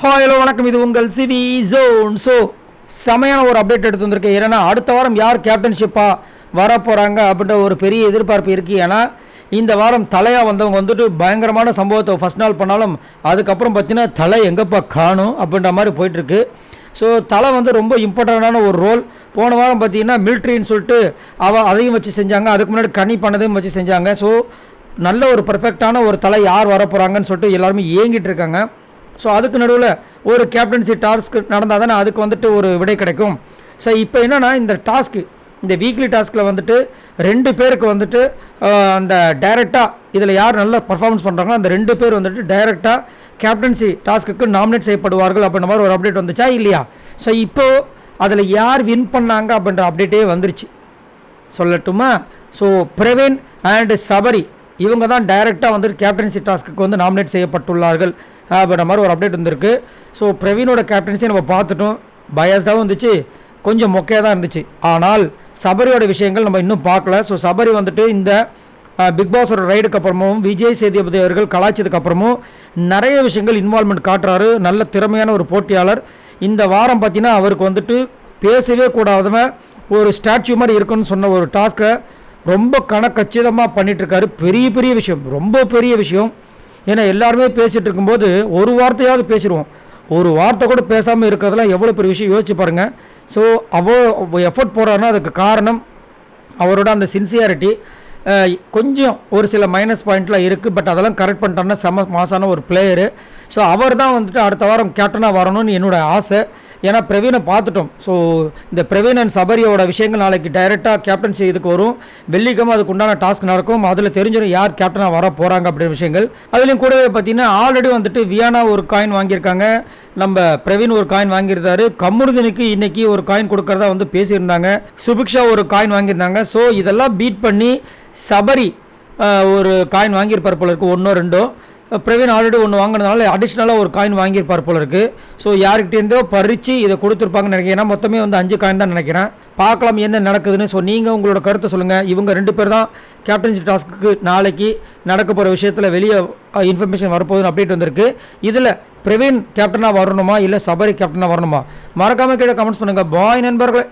Hello வணக்கம், இது உங்கள் சிவி ஜோன். ஸோ செமையான ஒரு அப்டேட் எடுத்து வந்திருக்கேன். ஏன்னா அடுத்த வாரம் யார் கேப்டன்ஷிப்பாக வர போகிறாங்க அப்படின்ற ஒரு பெரிய எதிர்பார்ப்பு இருக்குது. ஏன்னா இந்த வாரம் தலையாக வந்தவங்க வந்துட்டு பயங்கரமான சம்பவத்தை ஃபஸ்ட் நாள் பண்ணாலும் அதுக்கப்புறம் பார்த்தீங்கன்னா தலை எங்கேப்பா காணும் அப்படின்ற மாதிரி போயிட்டுருக்கு. ஸோ தலை வந்து ரொம்ப இம்பார்ட்டண்டான ஒரு ரோல். போன வாரம் பார்த்தீங்கன்னா மிலிட்ரின்னு சொல்லிட்டு அதையும் வச்சு செஞ்சாங்க, அதுக்கு முன்னாடி கனி பண்ணதையும் வச்சு செஞ்சாங்க. ஸோ நல்ல ஒரு பர்ஃபெக்டான ஒரு தலை யார் வர போகிறாங்கன்னு சொல்லிட்டு எல்லாருமே ஏங்கிட்டு இருக்காங்க. ஸோ அதுக்கு நடுவில் ஒரு கேப்டன்சி டாஸ்க் நடந்தால் தானே அதுக்கு வந்துட்டு ஒரு விடை கிடைக்கும். ஸோ இப்போ என்னென்னா இந்த டாஸ்க்கு, இந்த வீக்லி டாஸ்கில் வந்துட்டு 2 பேருக்கு வந்துட்டு அந்த டைரெக்டாக இதில் யார் நல்லா பர்ஃபார்மன்ஸ் பண்ணுறாங்களோ அந்த 2 பேர் வந்துட்டு டைரெக்டாக கேப்டன்சி டாஸ்க்கு நாமினேட் செய்யப்படுவார்கள் அப்படின்ற மாதிரி ஒரு அப்டேட் வந்துச்சா இல்லையா? ஸோ இப்போது அதில் யார் வின் பண்ணாங்க அப்படின்ற அப்டேட்டே வந்துருச்சு. சொல்லட்டுமா? ஸோ பிரவீன் அண்ட் சபரி இவங்க தான் டைரெக்டாக வந்துட்டு கேப்டன்சி டாஸ்க்கு வந்து நாமினேட் செய்யப்பட்டுள்ளார்கள் அப்படின்ற மாதிரி ஒரு அப்டேட் வந்திருக்கு. ஸோ பிரவீனோட கேப்டன்சி நம்ம பார்த்துட்டோம், பயஸ்டாகவும் இருந்துச்சு, கொஞ்சம் மொக்கையாக தான் இருந்துச்சு. ஆனால் சபரியோட விஷயங்கள் நம்ம இன்னும் பார்க்கல. ஸோ சபரி வந்துட்டு இந்த பிக் பாஸோட ரைடுக்கு அப்புறமும் விஜய் சேதுபதி அவர்கள் கலாய்ச்சதுக்கு அப்புறமும் நிறைய விஷயங்கள் இன்வால்மெண்ட் காட்டுறாரு. நல்ல திறமையான ஒரு போட்டியாளர். இந்த வாரம் பார்த்தீங்கன்னா அவருக்கு வந்துட்டு பேசவே கூடாதவன் ஒரு ஸ்டாச்சு மாதிரி இருக்குன்னு சொன்ன ஒரு டாஸ்க்கை ரொம்ப கச்சிதமாக பண்ணிகிட்ருக்காரு. பெரிய பெரிய விஷயம், ரொம்ப பெரிய விஷயம். ஏன்னா எல்லாருமே பேசிகிட்டு இருக்கும்போது ஒரு வார்த்தையாவது பேசிடுவோம், ஒரு வார்த்தை கூட பேசாமல் இருக்கிறதுலாம் எவ்வளோ பெரிய விஷயம் யோசிச்சு பாருங்கள். ஸோ அவ்வளோ எஃபர்ட் போடுறாருன்னா அதுக்கு காரணம் அவரோட அந்த சின்சியாரிட்டி. கொஞ்சம் ஒரு சில மைனஸ் பாயிண்ட்லாம் இருக்குது, பட் அதெல்லாம் கரெக்ட் பண்ணிட்டாருன்னா செம மாசான ஒரு பிளேயரு. ஸோ அவர் தான் வந்துட்டு அடுத்த வாரம் கேப்டனாக வரணும்னு என்னோடய ஆசை. ஏன்னா பிரவீனை பார்த்துட்டோம். ஸோ இந்த பிரவீன் அண்ட் சபரியோட விஷயங்கள் நாளைக்கு டைரெக்டாக கேப்டன்சி இதுக்கு வரும். வெள்ளிக்கிழமை அதுக்கு உண்டான டாஸ்க் நடக்கும். அதில் தெரிஞ்சிடும் யார் கேப்டனாக வர போகிறாங்க அப்படின்ற விஷயங்கள். அதுலேயும் கூடவே பார்த்தீங்கன்னா ஆல்ரெடி வந்துட்டு வியானா ஒரு காயின் வாங்கியிருக்காங்க, நம்ம பிரவீன் ஒரு காயின் வாங்கியிருந்தாரு, கமருதீனுக்கு இன்றைக்கி ஒரு காயின் கொடுக்கறதா வந்து பேசியிருந்தாங்க, சுபிக்ஷா ஒரு காயின் வாங்கியிருந்தாங்க. ஸோ இதெல்லாம் பீட் பண்ணி சபரி ஒரு காயின் வாங்கியிருப்பார் போல இருக்குது, 1 2. பிரவீன் ஆல்ரெடி ஒன்று வாங்கினதுனால அடிஷ்னலாக ஒரு காயின் வாங்கியிருப்பார் போல இருக்குது. ஸோ யார்கிட்டேருந்தோ பறித்து இதை கொடுத்துருப்பாங்கன்னு நினைக்கிறேன். ஏன்னா மொத்தமே வந்து 5 காயின் தான் நினைக்கிறேன். பார்க்கலாம் என்ன நடக்குதுன்னு. ஸோ நீங்கள் உங்களோட கருத்தை சொல்லுங்கள். இவங்க 2 பேர் தான் கேப்டன்சி டாஸ்க்கு நாளைக்கு நடக்க போகிற விஷயத்தில் வெளியே இன்ஃபர்மேஷன் வரப்போகுதுன்னு அப்டேட் வந்திருக்கு. இதில் பிரவீன் கேப்டனாக வரணுமா இல்லை சபரி கேப்டனாக வரணுமா? மறக்காமல் கீழே கமெண்ட்ஸ் பண்ணுங்கள். பாய் நண்பர்களே.